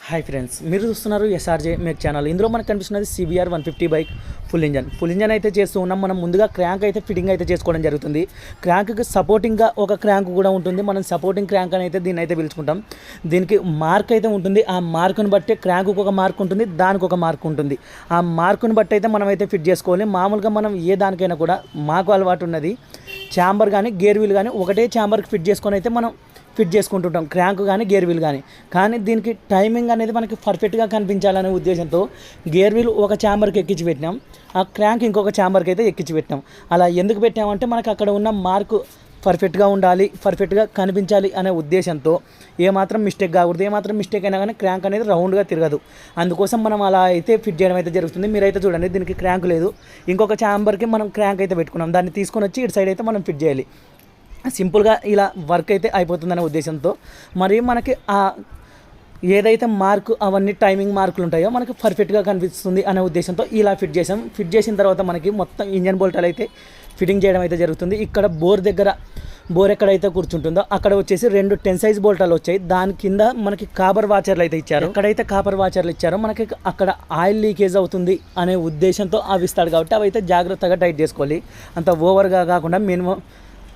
Hi friends, మీరు చూస్తున్నారు SRJ make channel. ఇందులో మనకు కనిపిస్తున్నది CBR 150 బైక్ ఫుల్ ఇంజన్ అయితే చేస్తూ ఉన్నాం. మనం ముందుగా క్రాంక్ అయితే ఫిట్టింగ్ అయితే చేసుకోవడం జరుగుతుంది. క్రాంక్కి సపోర్టింగ్గా ఒక క్రాంక్ కూడా ఉంటుంది. మనం సపోర్టింగ్ క్రాంక్ అని అయితే దీన్ని అయితే పిలుచుకుంటాం. దీనికి మార్క్ అయితే ఉంటుంది. ఆ మార్కుని బట్టి క్రాంక్కి ఒక మార్క్ ఉంటుంది, దానికి ఒక మార్క్ ఉంటుంది. ఆ మార్కుని బట్టి అయితే మనం అయితే ఫిట్ చేసుకోవాలి. మామూలుగా మనం ఏ దానికైనా కూడా మాకు అలవాటు ఉన్నది ఛాంబర్ కానీ గేర్ వీల్ కానీ ఒకటే ఛాంబర్కి ఫిట్ చేసుకొని అయితే మనం ఫిట్ చేసుకుంటుంటాం, క్రాంక్ కానీ గేర్ వీల్ కానీ దీనికి టైమింగ్ అనేది మనకి పర్ఫెక్ట్గా కనిపించాలనే ఉద్దేశంతో గేర్ వీల్ ఒక ఛాంబర్కి ఎక్కించి పెట్టినాం, ఆ క్రాంక్ ఇంకొక ఛాంబర్కి అయితే ఎక్కించి పెట్టినాం. అలా ఎందుకు పెట్టామంటే మనకు అక్కడ ఉన్న మార్కు పర్ఫెక్ట్గా ఉండాలి, పర్ఫెక్ట్గా కనిపించాలి అనే ఉద్దేశంతో ఏమాత్రం మిస్టేక్ కాకూడదు. ఏమాత్రం మిస్టేక్ అయినా కానీ క్రాంక్ అనేది రౌండ్గా తిరగదు. అందుకోసం మనం అలా అయితే ఫిట్ చేయడం అయితే జరుగుతుంది. మీరైతే చూడండి, దీనికి క్రాంక్ లేదు, ఇంకొక ఛాంబర్కి మనం క్రాంక్ అయితే పెట్టుకున్నాం. దాన్ని తీసుకొని వచ్చి ఇటు సైడ్ అయితే మనం ఫిట్ చేయాలి. సింపుల్గా ఇలా వర్క్ అయితే అయిపోతుందనే ఉద్దేశంతో మరి మనకి ఏదైతే మార్కు అవన్నీ టైమింగ్ మార్కులు ఉంటాయో మనకి పర్ఫెక్ట్గా కనిపిస్తుంది అనే ఉద్దేశంతో ఇలా ఫిట్ చేసాం. ఫిట్ చేసిన తర్వాత మనకి మొత్తం ఇంజన్ బోల్టాలు అయితే ఫిట్టింగ్ చేయడం అయితే జరుగుతుంది. ఇక్కడ బోర్ ఎక్కడైతే కూర్చుంటుందో అక్కడ వచ్చేసి 2 10 సైజ్ బోల్టాలు వచ్చాయి. దాని కింద మనకి కాపర్ వాచర్లు అయితే ఇచ్చారు. ఎక్కడైతే కాపర్ వాచర్లు ఇచ్చారో మనకి అక్కడ ఆయిల్ లీకేజ్ అవుతుంది అనే ఉద్దేశంతో అవి ఇస్తాడు కాబట్టి అవి అయితే జాగ్రత్తగా టైట్ చేసుకోవాలి. అంత ఓవర్గా కాకుండా మినిమం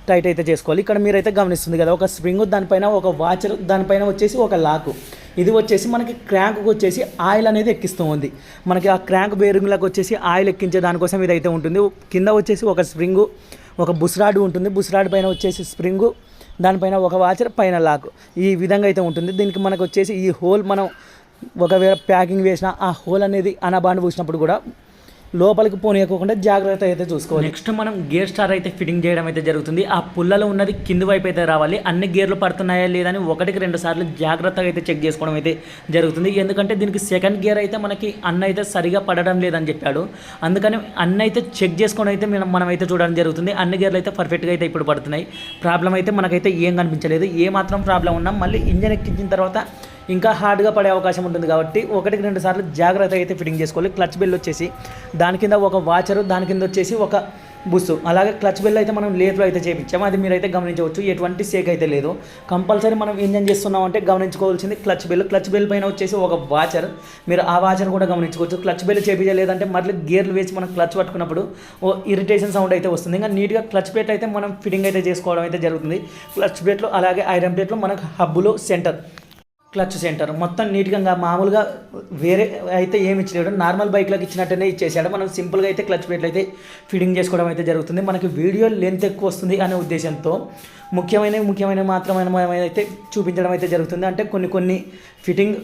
టైట్ అయితే చేసుకోవాలి. ఇక్కడ మీరైతే గమనిస్తుంది కదా, ఒక స్ప్రింగ్, దానిపైన ఒక వాచర్, దానిపైన వచ్చేసి ఒక లాకు. ఇది వచ్చేసి మనకి క్రాంక్కి వచ్చేసి ఆయిల్ అనేది ఎక్కిస్తూ ఉంది. మనకి ఆ క్రాంక్ బేరింగ్లకు వచ్చేసి ఆయిల్ ఎక్కించే దానికోసం ఇదైతే ఉంటుంది. కింద వచ్చేసి ఒక స్ప్రింగు, ఒక బుస్రాడ్ ఉంటుంది. బుస్రాడ్ పైన వచ్చేసి స్ప్రింగు, దానిపైన ఒక వాచర్, పైన లాకు. ఈ విధంగా అయితే ఉంటుంది. దీనికి మనకు వచ్చేసి ఈ హోల్ మనం ఒకవేళ ప్యాకింగ్ వేసినా ఆ హోల్ అనేది అనబాండ్ పూసినప్పుడు కూడా లోపలికి పోనీయకోకుండా జాగ్రత్త అయితే చూసుకోవాలి. నెక్స్ట్ మనం గేర్ స్టార్ అయితే ఫిట్టింగ్ చేయడం అయితే జరుగుతుంది. ఆ పుల్లలో ఉన్నది కింది వైపు అయితే రావాలి. అన్ని గేర్లు పడుతున్నాయా లేదని 1-2 సార్లు జాగ్రత్తగా అయితే చెక్ చేసుకోవడం అయితే జరుగుతుంది. ఎందుకంటే దీనికి సెకండ్ గేర్ అయితే మనకి అన్న అయితే సరిగా పడడం లేదని చెప్పాడు. అందుకని అన్న అయితే చెక్ చేసుకొని అయితే మనం అయితే చూడడం జరుగుతుంది. అన్ని గేర్లు అయితే పర్ఫెక్ట్గా అయితే ఇప్పుడు పడుతున్నాయి. ప్రాబ్లం అయితే మనకైతే ఏం కనిపించలేదు. ఏ మాత్రం ప్రాబ్లం ఉన్నా మళ్ళీ ఇంజన్ ఎక్కించిన తర్వాత ఇంకా హార్డ్గా పడే అవకాశం ఉంటుంది కాబట్టి 1-2 సార్లు జాగ్రత్త అయితే ఫిట్టింగ్ చేసుకోవాలి. క్లచ్ బెల్ వచ్చేసి దాని కింద ఒక వాచరు, దాని కింద వచ్చేసి ఒక బుస్సు, అలాగే క్లచ్ బెల్ అయితే మనం లేత్లో అయితే చేయించాము. అది మీరైతే గమనించవచ్చు. ఎటువంటి సేక్ అయితే లేదు. కంపల్సరీ మనం ఇంజన్ చేస్తున్నామంటే గమనించుకోవాల్సింది క్లచ్ బెల్ పైన వచ్చేసి ఒక వాచర్, మీరు ఆ వాచర్ కూడా గమనించుకోవచ్చు. క్లచ్ బెల్ చేయించలేదంటే మళ్ళీ గేర్లు వేసి మనం క్లచ్ పట్టుకున్నప్పుడు ఇరిటేషన్ సౌండ్ అయితే వస్తుంది. ఇంకా నీట్గా క్లచ్ ప్లేట్ అయితే మనం ఫిట్టింగ్ అయితే చేసుకోవడం అయితే జరుగుతుంది. క్లచ్ ప్లేట్లో అలాగే ఐరన్ ప్లేట్లో మనకు హబ్బులో క్లచ్ సెంటర్ మొత్తం నీట్గా మామూలుగా వేరే అయితే ఏమి ఇచ్చలేడు, నార్మల్ బైక్లోకి ఇచ్చినట్టనే ఇచ్చేసాడు. మనం సింపుల్గా అయితే క్లచ్ ప్లేట్లు అయితే ఫిట్టింగ్ చేసుకోవడం అయితే జరుగుతుంది. మనకి వీడియో లెంత్ ఎక్కువ వస్తుంది అనే ఉద్దేశంతో ముఖ్యమైన మాత్రమే అయితే చూపించడం అయితే జరుగుతుంది. అంటే కొన్ని ఫిట్టింగ్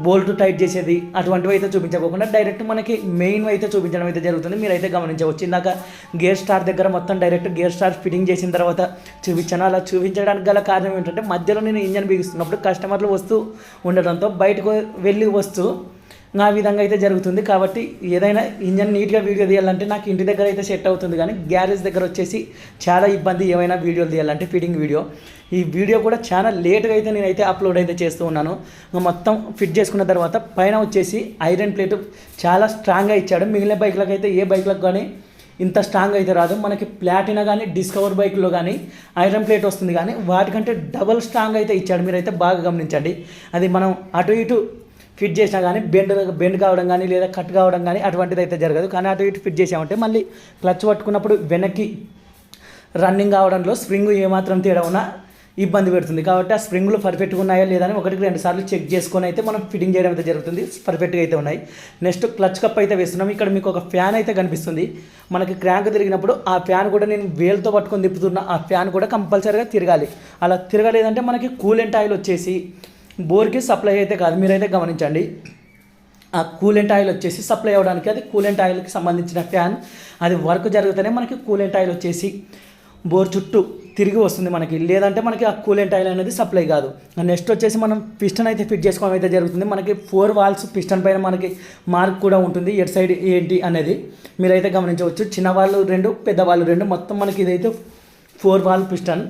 బోల్ట్ టైట్ చేసేది అటువంటివి అయితే చూపించకోకుండా డైరెక్ట్ మనకి మెయిన్ అయితే చూపించడం అయితే జరుగుతుంది. మీరైతే గమనించవచ్చు. ఇందాక గేర్ స్టార్ దగ్గర మొత్తం డైరెక్ట్ గేర్ స్టార్ ఫిట్టింగ్ చేసిన తర్వాత చూపించాను. అలా చూపించడానికి గల కారణం ఏంటంటే మధ్యలో నేను ఇంజన్ బిగిస్తున్నప్పుడు కస్టమర్లు వస్తూ ఉండడంతో బయటకు వెళ్ళి వస్తూ ఆ విధంగా అయితే జరుగుతుంది. కాబట్టి ఏదైనా ఇంజన్ నీట్గా వీడియో తీయాలంటే నాకు ఇంటి దగ్గర అయితే సెట్ అవుతుంది, కానీ గ్యారేజ్ దగ్గర వచ్చేసి చాలా ఇబ్బంది ఏమైనా వీడియోలు తీయాలంటే. ఫిట్టింగ్ వీడియో ఈ వీడియో కూడా చాలా లేట్గా అయితే నేనైతే అప్లోడ్ అయితే చేస్తూ ఉన్నాను. మొత్తం ఫిట్ చేసుకున్న తర్వాత పైన వచ్చేసి ఐరన్ ప్లేట్ చాలా స్ట్రాంగ్గా ఇచ్చాడు. మిగిలిన బైక్లకు అయితే ఏ బైక్లకు కానీ ఇంత స్ట్రాంగ్ అయితే రాదు. మనకి ప్లాటినా కానీ డిస్కవర్ బైక్లో కానీ ఐరన్ ప్లేట్ వస్తుంది, కానీ వాటికంటే డబల్ స్ట్రాంగ్ అయితే ఇచ్చాడు. మీరైతే బాగా గమనించండి. అది మనం అటు ఇటు ఫిట్ చేసినా కానీ బెండ్ కావడం కానీ లేదా కట్ కావడం కానీ అటువంటిది అయితే జరగదు. కానీ అటు ఇటు ఫిట్ చేసామంటే మళ్ళీ క్లచ్ పట్టుకున్నప్పుడు వెనక్కి రన్నింగ్ కావడంలో స్ప్రింగ్ ఏమాత్రం తేడా ఉన్నా ఇబ్బంది పెడుతుంది. కాబట్టి ఆ స్ప్రింగ్లు పర్ఫెక్ట్గా ఉన్నాయా లేదని 1-2 సార్లు చెక్ చేసుకొని అయితే మనం ఫిట్టింగ్ చేయడం అయితే జరుగుతుంది. పర్ఫెక్ట్గా అయితే ఉన్నాయి. నెక్స్ట్ క్లచ్ కప్ అయితే వేస్తున్నాం. ఇక్కడ మీకు ఒక ఫ్యాన్ అయితే కనిపిస్తుంది. మనకి క్రాంక్ తిరిగినప్పుడు ఆ ఫ్యాన్ కూడా నేను వేలుతో పట్టుకొని తిప్పుతున్న ఆ ఫ్యాన్ కూడా కంపల్సరీగా తిరగాలి. అలా తిరగలేదంటే మనకి కూలెంట్ ఆయిల్ వచ్చేసి బోర్కి సప్లై అయితే కాదు. మీరైతే గమనించండి. ఆ కూలెంట్ ఆయిల్ వచ్చేసి సప్లై అవ్వడానికి అది కూలెంట్ ఆయిల్కి సంబంధించిన ఫ్యాన్, అది వర్క్ జరుగుతూనే మనకి కూలెంట్ ఆయిల్ వచ్చేసి బోర్ చుట్టూ తిరిగి వస్తుంది మనకి. లేదంటే మనకి ఆ కూలెంట్ ఆయిల్ అనేది సప్లై కాదు. నెక్స్ట్ వచ్చేసి మనం పిస్టన్ అయితే ఫిట్ చేసుకోవడం అయితే జరుగుతుంది. మనకి 4 వాల్స్ పిస్టన్ పైన మనకి మార్క్ కూడా ఉంటుంది, ఎట్ సైడ్ ఏంటి అనేది మీరైతే గమనించవచ్చు. చిన్నవాళ్ళు 2, పెద్దవాళ్ళు 2, మొత్తం మనకి ఇదైతే 4 వాల్ పిస్టన్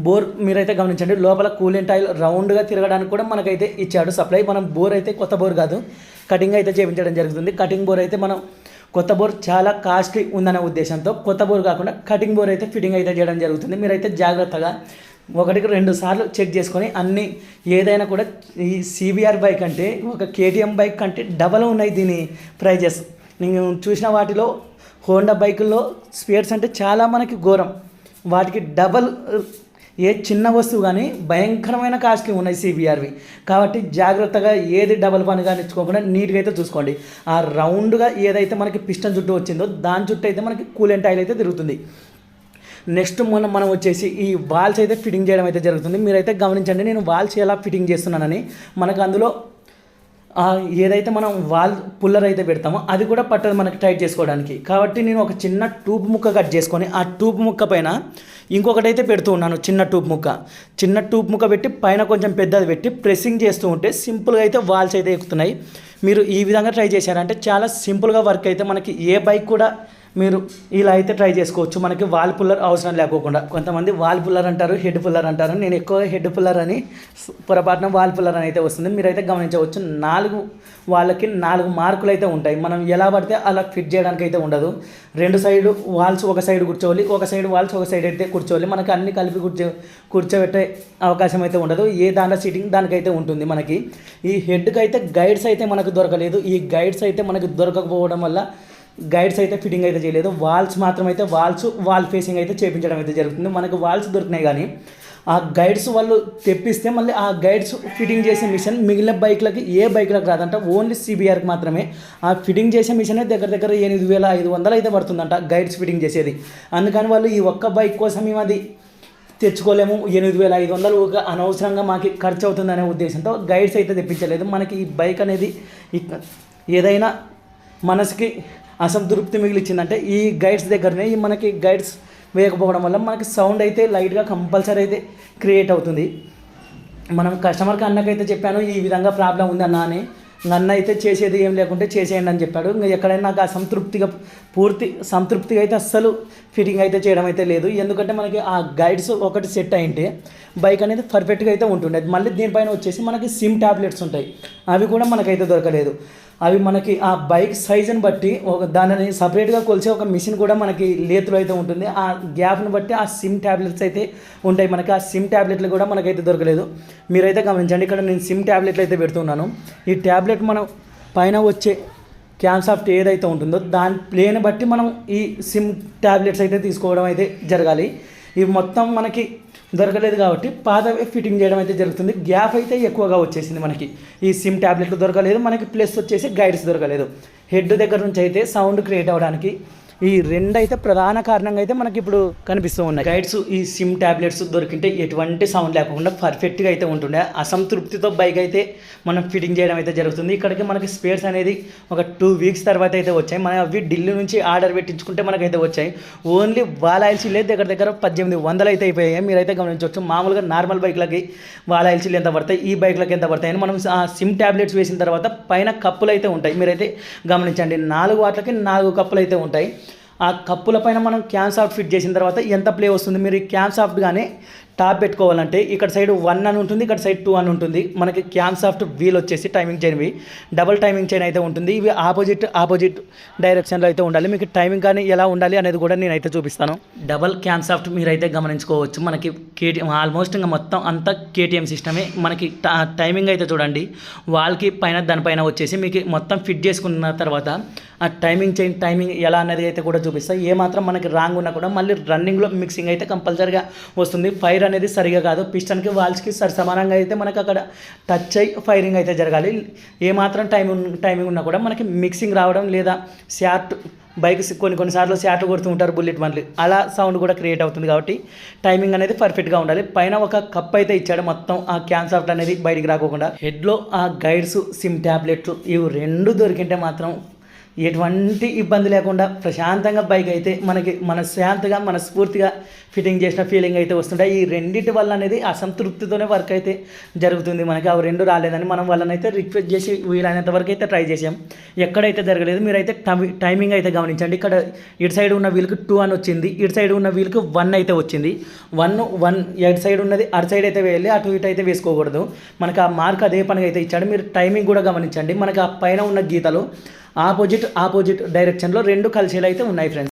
బోర్. మీరైతే గమనించండి. లోపల కూలెంట్ ఆయిల్ రౌండ్గా తిరగడానికి కూడా మనకైతే ఇచ్చాడు సప్లై. మనం బోర్ అయితే కొత్త బోర్ కాదు, కటింగ్ అయితే చేయించడం జరుగుతుంది. కటింగ్ బోర్ అయితే మనం కొత్త బోర్ చాలా కాస్ట్లీ ఉందనే ఉద్దేశంతో కొత్త బోర్ కాకుండా కటింగ్ బోర్ అయితే ఫిట్టింగ్ అయితే చేయడం జరుగుతుంది. మీరైతే జాగ్రత్తగా ఒకటికి 2 సార్లు చెక్ చేసుకొని అన్నీ ఏదైనా కూడా ఈ సిబిఆర్ బైక్ అంటే ఒక కేటీఎం బైక్ కంటే డబల్ ఉన్నాయి దీని ప్రైజెస్. నేను చూసిన వాటిలో హోండా బైకుల్లో స్పేర్స్ అంటే చాలా మనకి ఘోరం, వాటికి డబల్ ఏ చిన్న వస్తువు కానీ భయంకరమైన కాస్ట్లీ ఉన్నాయి సిబిఆర్వి. కాబట్టి జాగ్రత్తగా ఏది డబల్ పని కానీ ఇచ్చుకోకుండా నీట్గా అయితే చూసుకోండి. ఆ రౌండ్గా ఏదైతే మనకి పిస్టన్ చుట్టూ వచ్చిందో దాని చుట్టూ అయితే మనకి కూలెంట్ ఆయిల్ అయితే తిరుగుతుంది. నెక్స్ట్ మనం వచ్చేసి ఈ వాల్స్ అయితే ఫిట్టింగ్ చేయడం అయితే జరుగుతుంది. మీరైతే గమనించండి నేను వాల్స్ ఎలా ఫిట్టింగ్ చేస్తున్నానని. మనకు అందులో ఏదైతే మనం వాల్ పుల్లర్ అయితే పెడతామో అది కూడా పట్టదు మనకి టైట్ చేసుకోవడానికి. కాబట్టి నేను ఒక చిన్న ట్యూబ్ ముక్క కట్ చేసుకొని ఆ ట్యూబ్ ముక్క పైన ఇంకొకటి అయితే పెడుతూ ఉన్నాను. చిన్న ట్యూబ్ ముక్క పెట్టి పైన కొంచెం పెద్దది పెట్టి ప్రెస్సింగ్ చేస్తూ ఉంటే సింపుల్గా అయితే వాల్స్ అయితే ఎక్కుతున్నాయి. మీరు ఈ విధంగా ట్రై చేశారంటే చాలా సింపుల్గా వర్క్ అయితే మనకి ఏ బైక్ కూడా మీరు ఇలా అయితే ట్రై చేసుకోవచ్చు, మనకి వాల్ పుల్లర్ అవసరం లేకోకుండా. కొంతమంది వాల్ పుల్లర్ అంటారు, హెడ్ పుల్లర్ అంటారు. నేను ఎక్కువ హెడ్ పుల్లర్ అని పొరపాటున వాల్ పుల్లర్ అని అయితే వస్తుంది. మీరైతే గమనించవచ్చు 4 వాళ్ళకి 4 మార్కులు అయితే ఉంటాయి. మనం ఎలా పడితే అలా ఫిట్ చేయడానికి అయితే ఉండదు. 2 సైడ్ వాల్స్ ఒక సైడ్ కూర్చోవాలి, ఒక సైడ్ వాల్స్ ఒక సైడ్ అయితే కూర్చోవాలి. మనకి అన్ని కలిపి కూర్చోబెట్టే అవకాశం అయితే ఉండదు. ఏ దాంట్లో సీటింగ్ దానికైతే ఉంటుంది. మనకి ఈ హెడ్కి అయితే గైడ్స్ అయితే మనకు దొరకలేదు. ఈ గైడ్స్ అయితే మనకు దొరకకపోవడం వల్ల గైడ్స్ అయితే ఫిట్టింగ్ అయితే చేయలేదు. వాల్స్ మాత్రం అయితే వాల్ ఫేసింగ్ అయితే చేయించడం అయితే జరుగుతుంది. మనకు వాల్స్ దొరికినాయి కానీ ఆ గైడ్స్ వాళ్ళు తెప్పిస్తే మళ్ళీ ఆ గైడ్స్ ఫిట్టింగ్ చేసే మిషన్ మిగిలిన బైక్లకి ఏ బైక్లకు రాదంట, ఓన్లీ సిబిఆర్కి మాత్రమే. ఆ ఫిట్టింగ్ చేసే మిషనే దగ్గర 8,500 అయితే పడుతుందంట గైడ్స్ ఫిట్టింగ్ చేసేది. అందుకని వాళ్ళు ఈ ఒక్క బైక్ కోసం మేము అది తెచ్చుకోలేము, 8,500 ఒక అనవసరంగా మాకు ఖర్చు అవుతుందనే ఉద్దేశంతో గైడ్స్ అయితే తెప్పించలేదు. మనకి ఈ బైక్ అనేది ఏదైనా మనసుకి అసంతృప్తి మిగిలిచ్చిందంటే ఈ గైడ్స్ దగ్గరనే. ఈ మనకి గైడ్స్ వేయకపోవడం వల్ల మనకి సౌండ్ అయితే లైట్గా కంపల్సరీ అయితే క్రియేట్ అవుతుంది. మనం కస్టమర్కి అన్నకైతే చెప్పాను ఈ విధంగా ప్రాబ్లం ఉంది అని. నన్ను అయితే చేసేది ఏం లేకుంటే చేసేయండి అని చెప్పాడు. ఇంకా ఎక్కడైనా నాకు పూర్తి సంతృప్తిగా అయితే అస్సలు ఫిట్టింగ్ అయితే చేయడం అయితే లేదు. ఎందుకంటే మనకి ఆ గైడ్స్ ఒకటి సెట్ అయింటే బైక్ అనేది పర్ఫెక్ట్గా అయితే ఉంటుండే. మళ్ళీ దీనిపైన వచ్చేసి మనకి సిమ్ ట్యాబ్లెట్స్ ఉంటాయి, అవి కూడా మనకైతే దొరకలేదు. అవి మనకి ఆ బైక్ సైజుని బట్టి దానిని సపరేట్గా కొలిసే ఒక మిషన్ కూడా మనకి లేతులో అయితే ఉంటుంది. ఆ గ్యాప్ని బట్టి ఆ సిమ్ ట్యాబ్లెట్స్ అయితే ఉంటాయి. మనకి ఆ సిమ్ ట్యాబ్లెట్లు కూడా మనకైతే దొరకలేదు. మీరైతే గమనించండి, ఇక్కడ నేను సిమ్ ట్యాబ్లెట్లు అయితే పెడుతున్నాను. ఈ ట్యాబ్లెట్ మనం పైన వచ్చే క్యాన్సాఫ్ట్ ఏదైతే ఉంటుందో దాని ప్లేని బట్టి మనం ఈ సిమ్ ట్యాబ్లెట్స్ అయితే తీసుకోవడం అయితే జరగాలి. ఇవి మొత్తం మనకి దొరకలేదు కాబట్టి పాతవే ఫిట్టింగ్ చేయడం అయితే జరుగుతుంది. గ్యాప్ అయితే ఎక్కువగా వచ్చేసింది మనకి. ఈ సిమ్ ట్యాబ్లెట్లు దొరకలేదు మనకి, ప్లస్ వచ్చేసి గైడ్స్ దొరకలేదు. హెడ్ దగ్గర నుంచి అయితే సౌండ్ క్రియేట్ అవ్వడానికి ఈ 2 అయితే ప్రధాన కారణంగా అయితే మనకి ఇప్పుడు కనిపిస్తూ ఉన్నాయి. గైడ్స్ ఈ సిమ్ ట్యాబ్లెట్స్ దొరికింటే ఎటువంటి సౌండ్ లేకుండా పర్ఫెక్ట్గా అయితే ఉంటుండే. అసంతృప్తితో బైక్ అయితే మనం ఫిట్టింగ్ చేయడం అయితే జరుగుతుంది. ఇక్కడికి మనకి స్పేర్స్ అనేది ఒక 2 వీక్స్ తర్వాత అయితే వచ్చాయి. మనం అవి ఢిల్లీ నుంచి ఆర్డర్ పెట్టించుకుంటే మనకైతే వచ్చాయి. ఓన్లీ వాల్ ఆయిల్ చిల్లే దగ్గర 1800 అయితే అయిపోయాయి. మీరైతే గమనించవచ్చు. మామూలుగా నార్మల్ బైక్లకి వాల్ ఆయిల్ చిల్లు ఎంత పడతాయి, ఈ బైక్లకి ఎంత పడతాయి అని మనం ఆ సిమ్ ట్యాబ్లెట్స్ వేసిన తర్వాత పైన కప్పులు అయితే ఉంటాయి. మీరైతే గమనించండి, 4 వాట్లకి 4 కప్పులు అయితే ఉంటాయి. ఆ కప్పుల పైన మనం క్యాన్ సాఫ్ట్ ఫిట్ చేసిన తర్వాత ఎంత ప్లే వస్తుంది. మీరు ఈ క్యాన్ సాఫ్ట్ కానీ టాప్ పెట్టుకోవాలంటే ఇక్కడ సైడ్ 1 అని ఉంటుంది, ఇక్కడ సైడ్ 2 అని ఉంటుంది. మనకి క్యాన్ సాఫ్ట్ వీల్ వచ్చేసి టైమింగ్ చైన్వి డబుల్ టైమింగ్ చైన్ అయితే ఉంటుంది. ఇవి ఆపోజిట్ డైరెక్షన్లో అయితే ఉండాలి. మీకు టైమింగ్ కానీ ఎలా ఉండాలి అనేది కూడా నేనైతే చూపిస్తాను. డబల్ క్యాన్ సాఫ్ట్ మీరైతే గమనించుకోవచ్చు. మనకి కేటీఎం ఆల్మోస్ట్ ఇంకా మొత్తం అంతా కేటీఎం సిస్టమే. మనకి టైమింగ్ అయితే చూడండి, వాల్కి పైన దానిపైన వచ్చేసి మీకు మొత్తం ఫిట్ చేసుకున్న తర్వాత ఆ టైమింగ్ ఎలా అనేది అయితే కూడా చూపిస్తాయి. ఏమాత్రం మనకి రాంగ్ ఉన్నా కూడా మళ్ళీ రన్నింగ్లో మిక్సింగ్ అయితే కంపల్సరీగా వస్తుంది. ఫైర్ అనేది సరిగా కాదు, పిస్టన్కి వాల్స్కి సమానంగా అయితే మనకు అక్కడ టచ్ అయ్యి ఫైరింగ్ అయితే జరగాలి. ఏమాత్రం టైమింగ్ ఉన్నా కూడా మనకి మిక్సింగ్ రావడం లేదా షార్ట్ బైక్స్ కొన్నిసార్లు షార్ట్లు కొడుతూ ఉంటారు బుల్లెట్ బండ్లు, అలా సౌండ్ కూడా క్రియేట్ అవుతుంది. కాబట్టి టైమింగ్ అనేది పర్ఫెక్ట్గా ఉండాలి. పైన ఒక కప్ అయితే ఇచ్చాడు, మొత్తం ఆ క్యాన్ సాఫ్ట్ అనేది బయటికి రాకోకుండా. హెడ్లో ఆ గైడ్స్ సిమ్ ట్యాబ్లెట్లు ఇవి 2 దొరికింటే మాత్రం ఎటువంటి ఇబ్బంది లేకుండా ప్రశాంతంగా బైక్ అయితే మనకి మనస్ఫూర్తిగా ఫిట్టింగ్ చేసిన ఫీలింగ్ అయితే వస్తుంటాయి. ఈ రెండింటి వల్ల అనేది అసంతృప్తితోనే వర్క్ అయితే జరుగుతుంది. మనకి అవి 2 రాలేదని మనం వాళ్ళనైతే రిక్వెస్ట్ చేసి వీలైనంత వరకు అయితే ట్రై చేసాం. ఎక్కడైతే జరగలేదు. మీరైతే టైమింగ్ అయితే గమనించండి. ఇక్కడ ఇటు సైడ్ ఉన్న వీల్కి 2 అని వచ్చింది, ఇటు సైడ్ ఉన్న వీల్కి 1 అయితే వచ్చింది. 1 ఎటు సైడ్ ఉన్నది అటు సైడ్ అయితే వేయాలి, అటు ఇటు అయితే వేసుకోకూడదు. మనకి ఆ మార్క్ అదే పనిగా అయితే ఇచ్చాడు. మీరు టైమింగ్ కూడా గమనించండి. మనకి ఆ పైన ఉన్న గీతలు ఆపోజిట్ డైరెక్షన్లో 2 కలిసేలా అయితే ఉన్నాయి ఫ్రెండ్స్.